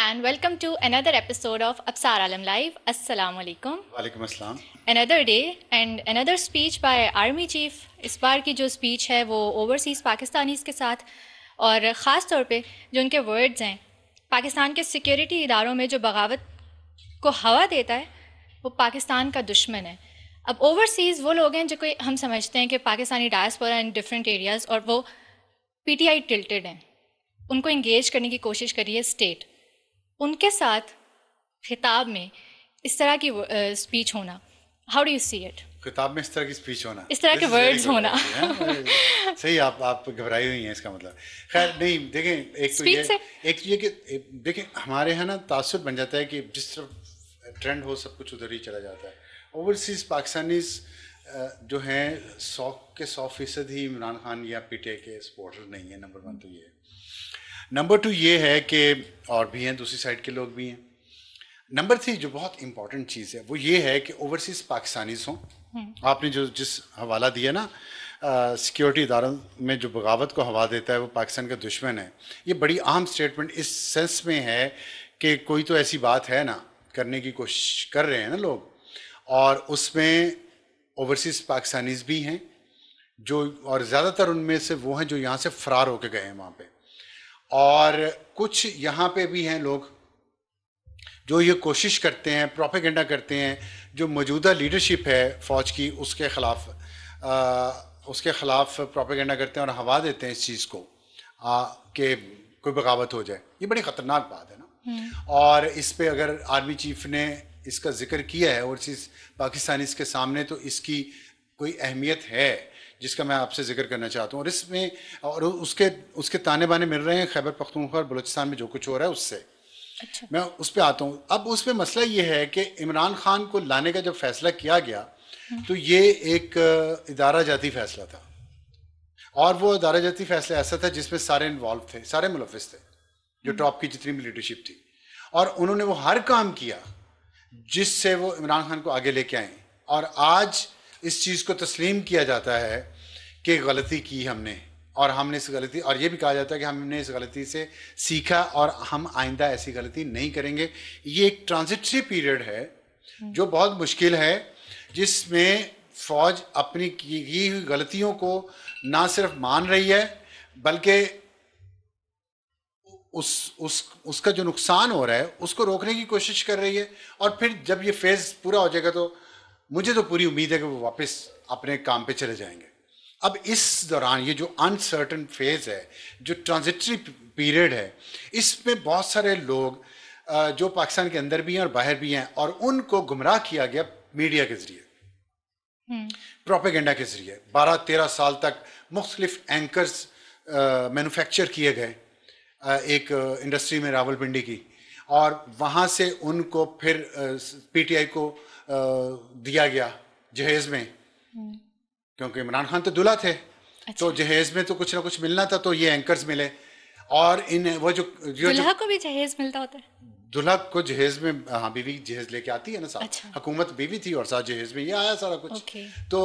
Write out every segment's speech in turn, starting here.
and welcome to another episode of Absar Alam Live. Assalamu alaikum. वालेकुम अस्सलाम. Another day and another speech by Army Chief. इस बार की जो speech है वो ओवरसीज़ पाकिस्तानीज़ के साथ और ख़ास तौर पे जो उनके वर्ड्स हैं, पाकिस्तान के सिक्योरिटी इदारों में जो बगावत को हवा देता है वो पाकिस्तान का दुश्मन है. अब ओवरसीज़ वो लोग हैं जो कोई हम समझते हैं कि Pakistani diaspora in different areas और वो PTI टिल्टेड हैं, उनको इंगेज करने की कोशिश करी है स्टेट. उनके साथ खिताब में इस तरह की स्पीच होना, how do you see it? खिताब में इस तरह की स्पीच होना, इस तरह के वर्ड्स होना सही. आप घबराई हुई हैं इसका मतलब. खैर नहीं, देखें एक तो ये कि देखें हमारे यहाँ ना तासुर बन जाता है कि जिस तरफ ट्रेंड हो सब कुछ उधर ही चला जाता है. ओवरसीज़ पाकिस्तानीज़ जो हैं 100% ही इमरान खान या PTI के सपोर्टर नहीं है. नंबर 1 तो ये है. नंबर 2 ये है कि और भी हैं, दूसरी साइड के लोग भी हैं. नंबर 3 जो बहुत इंपॉर्टेंट चीज़ है वो ये है कि ओवरसीज़ पाकिस्तानीज़ हों. आपने जो जिस हवाला दिया ना सिक्योरिटी इदारों में जो बगावत को हवा देता है वो पाकिस्तान का दुश्मन है, ये बड़ी अहम स्टेटमेंट इस सेंस में है कि कोई तो ऐसी बात है ना करने की कोशिश कर रहे हैं ना लोग, और उसमें ओवरसीज़ पाकिस्तानीज़ भी हैं जो, और ज़्यादातर उनमें से वो हैं जो यहाँ से फ़रार होकर गए हैं वहाँ पे, और कुछ यहाँ पे भी हैं लोग जो ये कोशिश करते हैं, प्रोपेगेंडा करते हैं जो मौजूदा लीडरशिप है फ़ौज की उसके ख़िलाफ़ प्रोपेगेंडा करते हैं और हवा देते हैं इस चीज़ को कि कोई बगावत हो जाए. ये बड़ी ख़तरनाक बात है ना. और इस पे अगर आर्मी चीफ ने इसका जिक्र किया है ओवरसीज़ पाकिस्तानीज़ के सामने तो इसकी कोई अहमियत है जिसका मैं आपसे जिक्र करना चाहता हूँ. और इसमें और उसके ताने बाने मिल रहे हैं खैबर पख्तूनख्वा और बलूचिस्तान में जो कुछ हो रहा है उससे. अच्छा. मैं उस पर आता हूँ. अब उसमें मसला ये है कि इमरान खान को लाने का जब फैसला किया गया तो ये एक इदारा जाती फैसला था, और वो इदारा जाती फैसला ऐसा था जिसमें सारे इन्वॉल्व थे, सारे मुलविस थे, जो टॉप की जितनी भी लीडरशिप थी, और उन्होंने वो हर काम किया जिससे वो इमरान खान को आगे लेके आए. और आज इस चीज़ को तस्लीम किया जाता है कि गलती की हमने, और हमने इस गलती, और ये भी कहा जाता है कि हमने इस गलती से सीखा और हम आइंदा ऐसी गलती नहीं करेंगे. ये एक ट्रांजिटरी पीरियड है जो बहुत मुश्किल है, जिसमें फ़ौज अपनी की हुई गलतियों को ना सिर्फ मान रही है बल्कि उसका जो नुकसान हो रहा है उसको रोकने की कोशिश कर रही है. और फिर जब ये फेज़ पूरा हो जाएगा तो मुझे तो पूरी उम्मीद है कि वो वापस अपने काम पे चले जाएंगे. अब इस दौरान ये जो अनसर्टन फेज़ है, जो ट्रांजिटरी पीरियड है, इसमें बहुत सारे लोग जो पाकिस्तान के अंदर भी हैं और बाहर भी हैं, और उनको गुमराह किया गया मीडिया के ज़रिए, प्रोपेगेंडा के ज़रिए. 12-13 साल तक मुख्तलिफ एंकर्स मैन्युफैक्चर किए गए एक इंडस्ट्री में रावलपिंडी की, और वहाँ से उनको फिर PTI को दिया गया जहेज़ में, क्योंकि इमरान खान तो दूल्हा थे. अच्छा. तो जहेज़ में तो कुछ ना कुछ मिलना था, तो ये एंकर्स मिले. और इन वो जो दुल्हा को भी जहेज़ मिलता होता है. दुल्हा को जहेज़ में, हाँ, बीवी जहेज़ लेके आती है ना साथ. अच्छा. हुकूमत बीवी थी और साथ जहेज़ में ये आया सारा कुछ. okay. तो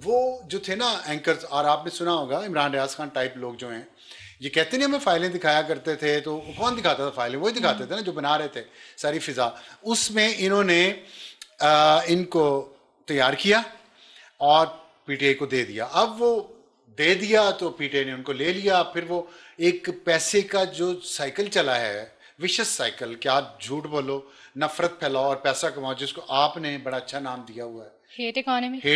वो जो थे ना एंकर्स, और आपने सुना होगा इमरान रियाज खान टाइप लोग जो हैं ये कहते नहीं हमें फाइलें दिखाया करते थे, तो कौन दिखाता था फाइलें? वही दिखाते थे ना जो बना रहे थे सारी फिजा. उसमें इन्होंने इनको तैयार किया और PTI को दे दिया. अब वो दे दिया तो PTI ने उनको ले लिया. फिर वो एक पैसे का जो साइकिल चला है, विशेष साइकिल, क्या झूठ बोलो, नफरत फैलाओ और पैसा कमाओ, जिसको आपने बड़ा अच्छा नाम दिया हुआ है हेट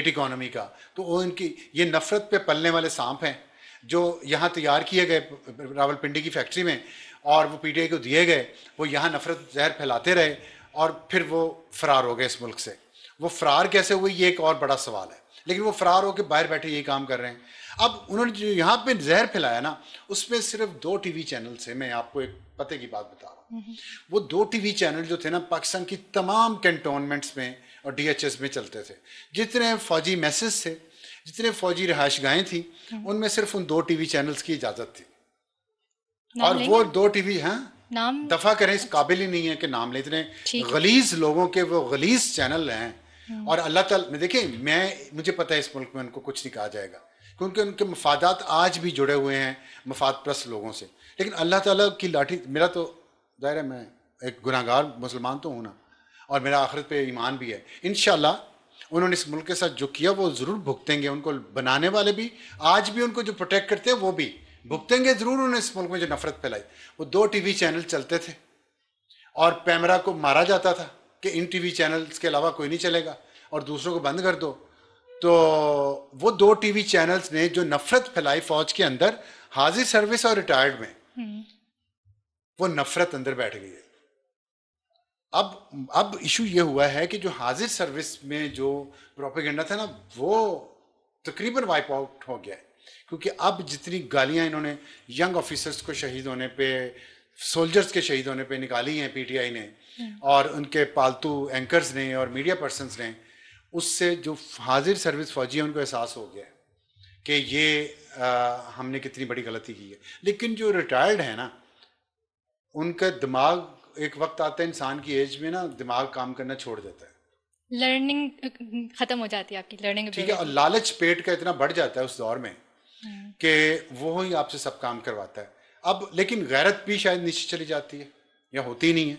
इकोनॉमी का. तो वो इनकी ये नफरत पे पलने वाले सांप हैं जो यहाँ तैयार किए गए रावलपिंडी की फैक्ट्री में, और वो PTI को दिए गए. वो यहाँ नफरत जहर फैलाते रहे और फिर वो फरार हो गए इस मुल्क से. वो फरार कैसे हुए ये एक और बड़ा सवाल है, लेकिन वो फरार होकर बाहर बैठे यही काम कर रहे हैं. अब उन्होंने जो यहाँ पे जहर फैलाया ना, उसमें सिर्फ 2 TV चैनल से, मैं आपको एक पते की बात बता रहा हूँ. वो 2 TV चैनल जो थे ना पाकिस्तान की तमाम कैंटोनमेंट्स में और DHS में चलते थे. जितने फौजी मैसेज थे, जितने फौजी रिहाइशगाहें थी, उनमें सिर्फ उन 2 TV चैनल्स की इजाज़त थी. और वो 2 TV, हाँ, नाम दफ़ा करें, इस काबिल ही नहीं है कि नाम ले. इतने गलीज लोगों के वो गलीज चैनल हैं. और अल्लाह ताला में देखें, मुझे पता है इस मुल्क में उनको कुछ नहीं कहा जाएगा क्योंकि उनके मफादात आज भी जुड़े हुए हैं मफाद प्रस्त लोगों से. लेकिन अल्लाह ताला की लाठी, मेरा तो ज़ाहिर है मैं एक गुनाहगार मुसलमान तो हूँ ना, और मेरा आखिरत पे ईमान भी है। इंशाल्लाह उन्होंने इस मुल्क के साथ जो किया वो ज़रूर भुगतेंगे। उनको बनाने वाले भी, आज भी उनको जो प्रोटेक्ट करते हैं वो भी भुगतेंगे ज़रूर। उन्होंने इस मुल्क में जो नफरत फैलाई, वो 2 टीवी चैनल चलते थे और पैमरा को मारा जाता था कि इन टीवी चैनल्स के अलावा कोई नहीं चलेगा और दूसरों को बंद कर दो। तो वो 2 टीवी चैनल्स ने जो नफरत फैलाई फौज के अंदर, हाजिर सर्विस और रिटायर्ड में, वो नफरत अंदर बैठ गई है। अब इशू ये हुआ है कि जो हाजिर सर्विस में जो प्रोपेगेंडा था ना, वो तकरीबन वाइप आउट हो गया है, क्योंकि अब जितनी गालियां इन्होंने यंग ऑफिसर्स को शहीद होने पे, सोल्जर्स के शहीद होने पे निकाली हैं पीटीआई ने और उनके पालतू एंकर्स ने और मीडिया पर्सन्स ने, उससे जो हाजिर सर्विस फौजी है उनको एहसास हो गया कि ये हमने कितनी बड़ी गलती की है। लेकिन जो रिटायर्ड है ना, उनका दिमाग, एक वक्त आता है इंसान की एज में ना, दिमाग काम करना छोड़ देता है, लर्निंग खत्म हो जाती है आपकी, लर्निंग ठीक है, और लालच पेट का इतना बढ़ जाता है उस दौर में कि वो ही आपसे सब काम करवाता है। अब लेकिन गैरत भी शायद नीचे चली जाती है या होती नहीं है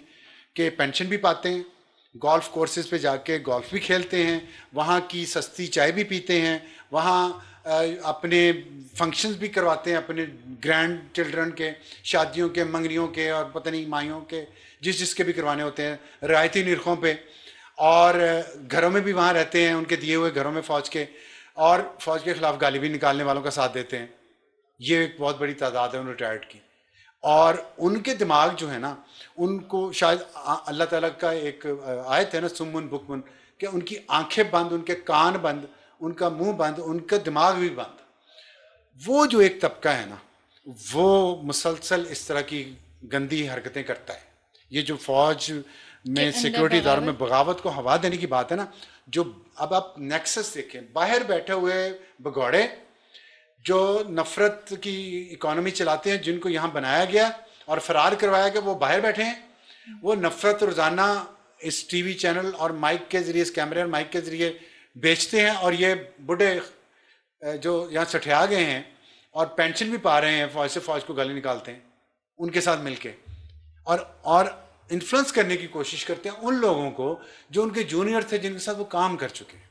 कि पेंशन भी पाते हैं, गोल्फ कोर्सेज पे जाके गोल्फ भी खेलते हैं, वहाँ की सस्ती चाय भी पीते हैं, वहाँ अपने फंक्शंस भी करवाते हैं अपने ग्रैंड चिल्ड्रन के, शादियों के, मंगनियों के और पता नहीं माइयों के, जिसके भी करवाने होते हैं रियायती निरखों पे, और घरों में भी वहाँ रहते हैं उनके दिए हुए घरों में फ़ौज के, और फ़ौज के ख़िलाफ़ गाली भी निकालने वालों का साथ देते हैं। ये एक बहुत बड़ी तादाद है उन रिटायर्ड की। और उनके दिमाग जो है ना, उनको शायद अल्लाह ताला का एक आयत है ना, सुम्मुन बुकमुन, कि उनकी आंखें बंद, उनके कान बंद, उनका मुंह बंद, उनका दिमाग भी बंद। वो जो एक तबका है ना, वो मुसलसल इस तरह की गंदी हरकतें करता है। ये जो फौज में सिक्योरिटी इदारों में बगावत को हवा देने की बात है ना, जो अब आप नेक्सस देखें, बाहर बैठे हुए भगौड़े जो नफरत की इकोनॉमी चलाते हैं, जिनको यहाँ बनाया गया और फरार करवाया गया, वो बाहर बैठे हैं। वो नफरत रोजाना इस टीवी चैनल और माइक के जरिए, इस कैमरे और माइक के जरिए बेचते हैं, और ये बुढ़े जो यहाँ सठिया गए हैं और पेंशन भी पा रहे हैं, फौज से फौज को गाली निकालते हैं उनके साथ मिलके, और इन्फ्लुएंस करने की कोशिश करते हैं उन लोगों को जो उनके जूनियर थे, जिनके साथ वो काम कर चुके हैं।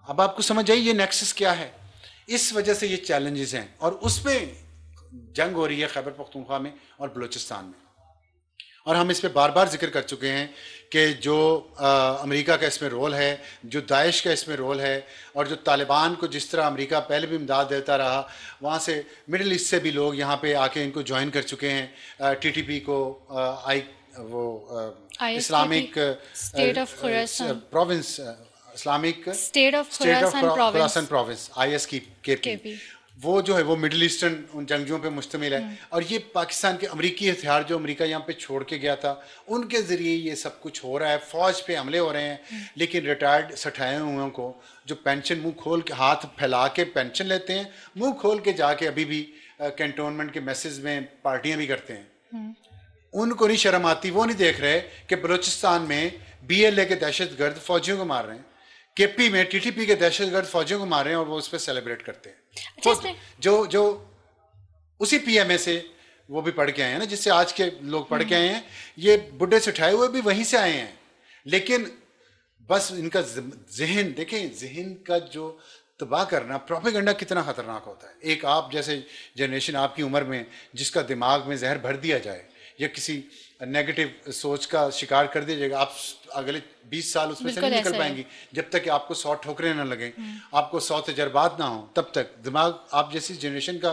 अब आपको समझ आई ये नेक्सस क्या है? इस वजह से ये चैलेंजेस हैं, और उसमें जंग हो रही है खैबर पख्तूनख्वा में और बलूचिस्तान में। और हम इस पे बार बार जिक्र कर चुके हैं कि जो अमेरिका का इसमें रोल है, जो दाइश का इसमें रोल है, और जो तालिबान को जिस तरह अमेरिका पहले भी इमदाद देता रहा, वहाँ से मिडिल ईस्ट से भी लोग यहाँ पे आके इनको ज्वाइन कर चुके हैं, टीटीपी को, Islamic state of province, Islamic state of Khorasan province, IS की KP, वो जो है वो मिडिल ईस्टर्न उन जंगजुओं पे मुश्तमिल है। और ये पाकिस्तान के अमरीकी हथियार जो अमेरिका यहाँ पे छोड़ के गया था, उनके ज़रिए ये सब कुछ हो रहा है। फ़ौज पे हमले हो रहे हैं, लेकिन रिटायर्ड सठाए हुए को जो पेंशन मुंह खोल के हाथ फैला के पेंशन लेते हैं, मुंह खोल के जाके अभी भी कैंटोनमेंट के मैसेज में पार्टियाँ भी करते हैं, उनको नहीं शर्म आती। वो नहीं देख रहे कि बलूचिस्तान में BLA के दहशतगर्द फौजियों को मार रहे हैं, KP में TTP के दहशतगर्द फौजियों को मार रहे हैं, और वो उस पर सेलिब्रेट करते हैं। जो उसी PMA से वो भी पढ़ के आए हैं ना, जिससे आज के लोग पढ़ के आए हैं, ये बुढ़े से उठाए हुए भी वहीं से आए हैं। लेकिन बस इनका जहन देखें, जहन का जो तबाह करना, प्रोपेगेंडा कितना खतरनाक होता है। एक आप जैसे जनरेशन, आपकी उम्र में, जिसका दिमाग में जहर भर दिया जाए या किसी नेगेटिव सोच का शिकार कर दिया जाएगा, आप अगले 20 साल उसमें से नहीं निकल पाएंगी जब तक कि आपको 100 ठोकरें ना लगें, आपको 100 तजर्बात ना हो, तब तक दिमाग आप जैसी जनरेशन का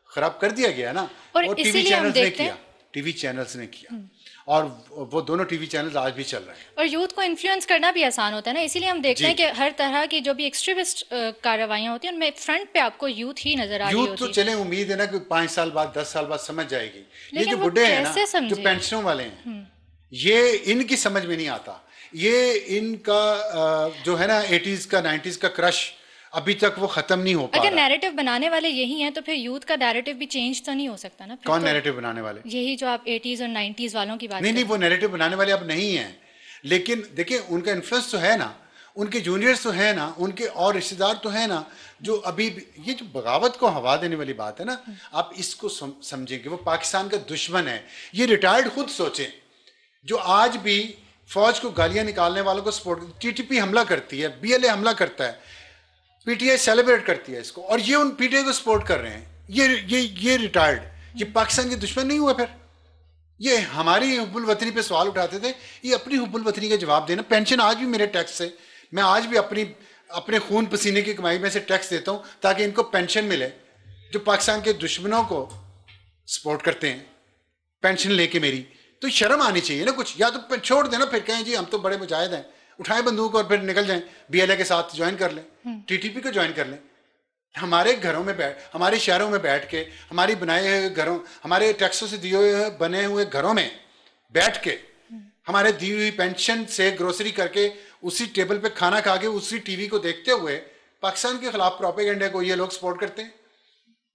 खराब कर दिया गया ना। और टीवी चैनल्स ने किया, टीवी चैनल्स ने किया, और वो दोनों टीवी चैनल्स आज भी चल रहे हैं। और यूथ को इन्फ्लुएंस करना भी आसान होता है ना, इसीलिए हम देखते हैं कि हर तरह की जो भी एक्सट्रीमिस्ट कार्रवाइयां होती हैं, उनमें फ्रंट पे आपको यूथ ही नजर आ रही होती है। यूथ तो चले, उम्मीद है ना कि 5 साल बाद, 10 साल बाद समझ जाएगी। ये जो बुढ़े हैं ना, जो पेंशनों वाले हैं, ये इनकी समझ में नहीं आता। ये इनका जो है ना 80s का 90s का क्रश अभी तक वो खत्म नहीं हो पा रहा। अगर नैरेटिव बनाने वाले यही हैं तो फिर यूथ का नैरेटिव भी चेंज तो नहीं हो सकता ना। कौन नैरेटिव बनाने वाले? यही जो आप 80s और 90s वालों की बात नहीं, वो नैरेटिव बनाने वाले अब नहीं है, लेकिन देखिए उनका इन्फ्लुएंस तो है ना, उनके जूनियर्स तो हैं ना, उनके और रिश्तेदार तो हैं ना, जो अभी ये जो बगावत को हवा देने वाली बात है ना, आप इसको समझें कि वो पाकिस्तान का दुश्मन है। ये रिटायर्ड खुद सोचें, जो आज भी फौज को गालियां निकालने वालों को सपोर्ट, टीटीपी हमला करती है, बीएलए हमला करता है, पीटीआई सेलिब्रेट करती है इसको, और ये उन पीटीआई को सपोर्ट कर रहे हैं। ये रिटायर्ड, ये पाकिस्तान के दुश्मन नहीं हुए? फिर ये हमारी हुब्बुल वतनी पे सवाल उठाते थे, ये अपनी हुब्बुल वतनी का जवाब देना। पेंशन आज भी मेरे टैक्स से, मैं आज भी अपने खून पसीने की कमाई में से टैक्स देता हूं ताकि इनको पेंशन मिले, जो पाकिस्तान के दुश्मनों को सपोर्ट करते हैं पेंशन लेके मेरी। तो शर्म आनी चाहिए ना कुछ, या तो छोड़ देना, फिर कहें जी हम तो बड़े मुजाहिद हैं, उठाएं बंदूक और फिर निकल जाएं, बीएलए के साथ ज्वाइन कर लें, टीटीपी को ज्वाइन कर लें। हमारे घरों में हमारे शहरों में बैठ के, हमारी बनाए हुए घरों, हमारे टैक्सों से दिए हुए बने हुए घरों में बैठ के, हमारे दी हुई पेंशन से ग्रोसरी करके, उसी टेबल पे खाना खा के, उसी टीवी को देखते हुए पाकिस्तान के खिलाफ प्रोपेगेंडे को ये लोग सपोर्ट करते हैं।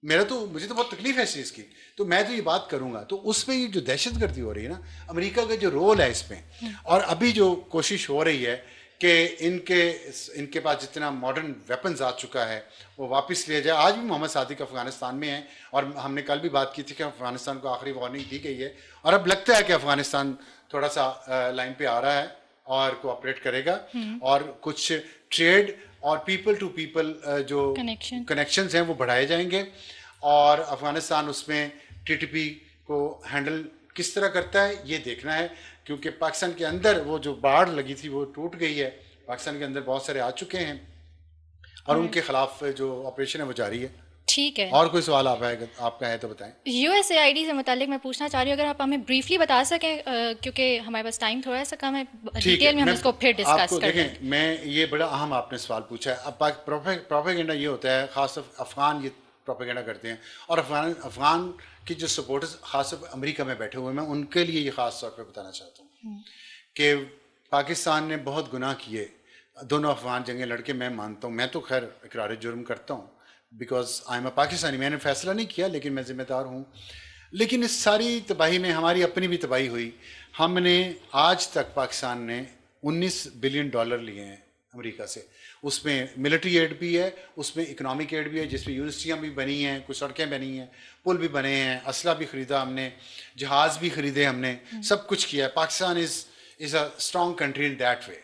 मुझे तो बहुत तकलीफ है इस चीज़ की। तो मैं तो ये बात करूंगा, तो उसमें ये जो दहशतगर्दी हो रही है ना, अमेरिका का जो रोल है इसमें, और अभी जो कोशिश हो रही है कि इनके पास जितना मॉडर्न वेपन्स आ चुका है वो वापस लिया जाए। आज भी मोहम्मद सादिक अफगानिस्तान में है, और हमने कल भी बात की थी कि अफगानिस्तान को आखिरी वार्निंग दी गई है, और अब लगता है कि अफगानिस्तान थोड़ा सा लाइन पे आ रहा है और कोऑपरेट करेगा, और कुछ ट्रेड और पीपल टू पीपल जो कनेक्शंस हैं वो बढ़ाए जाएंगे, और अफगानिस्तान उसमें टीटीपी को हैंडल किस तरह करता है ये देखना है, क्योंकि पाकिस्तान के अंदर वो जो बाढ़ लगी थी वो टूट गई है, पाकिस्तान के अंदर बहुत सारे आ चुके हैं, और उनके खिलाफ जो ऑपरेशन है वो जारी है। ठीक है, और कोई सवाल आपका है तो बताएं। यूएसएआईडी से मुतालिक मैं पूछना चाह रही हूँ, अगर आप हमें ब्रीफली बता सकें, क्योंकि हमारे पास टाइम थोड़ा सा कम है, डिटेल में हम इसको फिर डिस्कस करेंगे। देखें, मैं ये बड़ा अहम आपने सवाल पूछा है। अब प्रोपेगेंडा ये होता है, खासतौर अफगान ये प्रोपेगेंडा करते हैं, और अफगान की जो सपोर्टर्स खासतौर अमेरिका में बैठे हुए हैं, मैं उनके लिए ये खास तौर पर बताना चाहता हूँ कि पाकिस्तान ने बहुत गुनाह किए। दोनों अफगान जंगें लड़के, मैं मानता हूँ, मैं तो खैर इकरार जुर्म करता हूँ because I am a Pakistani, मैंने फैसला नहीं किया लेकिन मैं जिम्मेदार हूँ। लेकिन इस सारी तबाही में हमारी अपनी भी तबाही हुई। हमने आज तक, पाकिस्तान ने $19 बिलियन लिए हैं अमेरिका से, उसमें मिलिट्री एड भी है, उसमें इकोनॉमिक एड भी है, जिसमें यूनिवर्सिटियाँ भी बनी हैं, कुछ सड़कें बनी हैं, पुल भी बने हैं, असला भी ख़रीदा हमने, जहाज़ भी ख़रीदे हमने, सब कुछ किया है। Pakistan is a strong country in that way.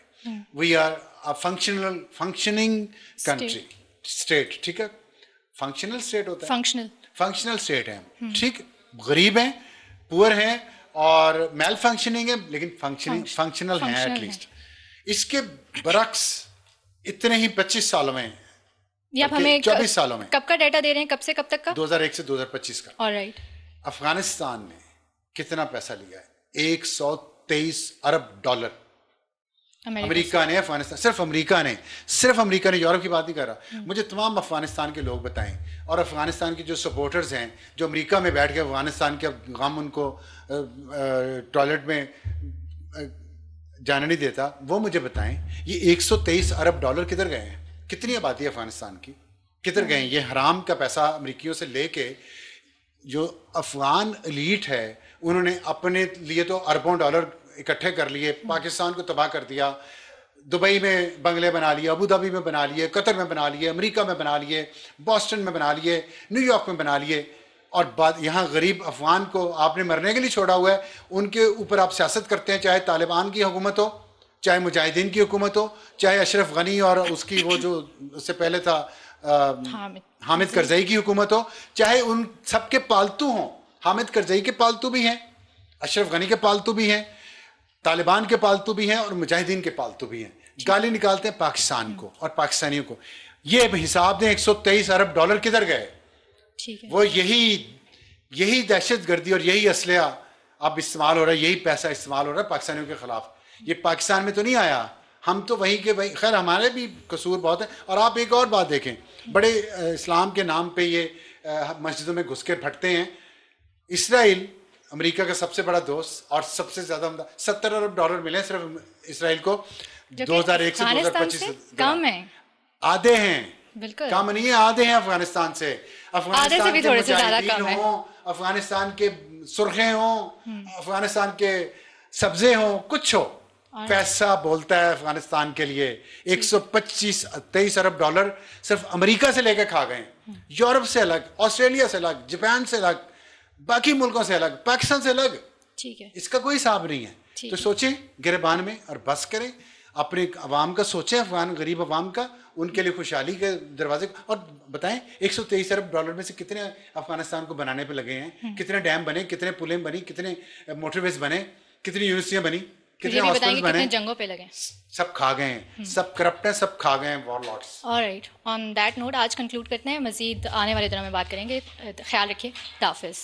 We are a functioning country, state, ठीक है, फंक्शनल स्टेट होता है, फंक्शनल स्टेट है, ठीक, गरीब हैं, पुअर हैं और मेल फंक्शनिंग है, लेकिन फंक्शनल है एटलीस्ट। इसके बरक्स इतने ही 25 सालों में, या हमें 24 सालों में, कब का डाटा दे रहे हैं, कब से कब तक का? 2001 से 2025 का। ऑलराइट। अफगानिस्तान ने कितना पैसा लिया है? $123 अरब अमेरिका ने, अफगानिस्तान, सिर्फ अमेरिका ने, यूरोप की बात नहीं कर रहा। मुझे तमाम अफगानिस्तान के लोग बताएं, और अफगानिस्तान के जो सपोर्टर्स हैं, जो अमेरिका में बैठ के अफगानिस्तान के गम उनको टॉयलेट में जाने नहीं देता, वो मुझे बताएं ये $123 अरब किधर गए हैं? कितनी आबादी है अफगानिस्तान की, किधर गए? ये हराम का पैसा अमेरिकियों से लेके जो अफगान एलीट है उन्होंने अपने लिए तो अरबों डॉलर इकट्ठे कर लिए, पाकिस्तान को तबाह कर दिया, दुबई में बंगले बना लिए, अबू धाबी में बना लिए, कतर में बना लिए, अमेरिका में बना लिए, बॉस्टन में बना लिए, न्यूयॉर्क में बना लिए, और बाद यहाँ गरीब अफगान को आपने मरने के लिए छोड़ा हुआ है। उनके ऊपर आप सियासत करते हैं, चाहे तालिबान की हुकूमत हो, चाहे मुजाहिदीन की हुकूमत हो, चाहे अशरफ गनी और उसकी वो जो उससे पहले था हामिद करजई की हुकूमत हो, चाहे उन सबके पालतू हों। हामिद करजई के पालतू भी हैं, अशरफ गनी के पालतू भी हैं, तालिबान के पालतू भी हैं, और मुजाहिदीन के पालतू भी हैं। गाली निकालते हैं पाकिस्तान को और पाकिस्तानियों को। ये हिसाब दें $123 अरब किधर गए? वो यही दहशतगर्दी और यही असलहा अब इस्तेमाल हो रहा है, यही पैसा इस्तेमाल हो रहा है पाकिस्तानियों के खिलाफ। ये पाकिस्तान में तो नहीं आया, हम तो वहीं के वहीं, खैर हमारे भी कसूर बहुत है। और आप एक और बात देखें, बड़े इस्लाम के नाम पे ये मस्जिदों में घुस के फटते हैं। इसराइल अमेरिका का सबसे बड़ा दोस्त और सबसे ज्यादा $70 अरब मिले सिर्फ इसराइल को 2001 से 2025 कम है, आधे हैं, बिल्कुल कम नहीं है, आधे हैं अफगानिस्तान से। अफगानिस्तान के मुजाहिदीन हो, अफगानिस्तान के सुर्खे हों, अफगानिस्तान के सब्जे हों, कुछ हो, पैसा बोलता है अफगानिस्तान के लिए। 125-23 अरब डॉलर सिर्फ अमेरिका से लेकर खा गए, यूरोप से अलग, ऑस्ट्रेलिया से अलग, जापान से अलग, बाकी मुल्कों से अलग, पाकिस्तान से अलग। ठीक है, इसका कोई हिसाब नहीं है। तो सोचें गिरबान में और बस करें, अपने अवाम का सोचें, अफगान गरीब अवाम का, उनके लिए खुशहाली के दरवाजे। और बताएं 123 अरब डॉलर में से कितने अफगानिस्तान को बनाने पे लगे हैं, कितने डैम बने, कितने पुलें बनी, कितने मोटरवेज बने, कितनी यूनिवर्सिटियां बनी, कितने हॉस्पिटल बने, जंगों पे लगे, सब खा गए हैं, सब करप्ट हैं, सब खा गए हैं warlords. Alright, on that note आज कंक्लूड करते हैं, मजीद आने वाले दिनों में बात करेंगे। ख्याल रखिए, हाफिज़।